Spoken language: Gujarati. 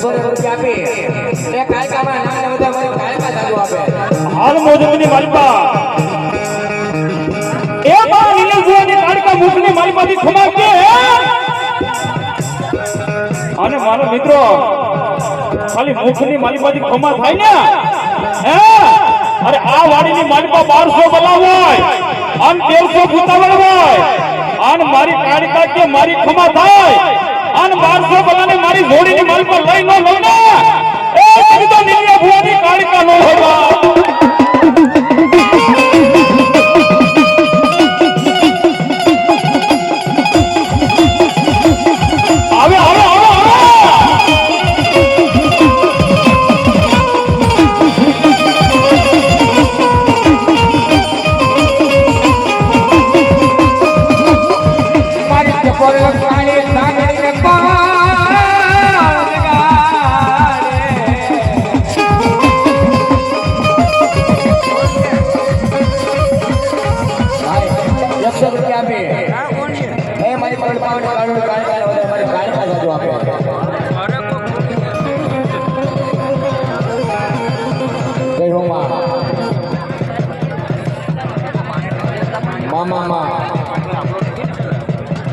રૂપિયા આપી એ કાયકામાં નાના બધા મને કાયકા ચાલુ આપે હાલ મોજની માલપા એ બા નીલજુની કાળકા મુખની માલપાથી ખમા કે અને મારો મિત્રો ખાલી મુખની માલપાથી ખમા થાય ને હે અરે આ વાડીની માલપા 1200 બલાવ હોય અને 1300 ભૂતાવળ હોય અને મારી કાળકા કે મારી ખમા થાય અને 1200 બલાને મારી જોડીની માલપા લઈ ન લઉં ને એ તો નીલિયા ભુવાની કાળકા નો હોય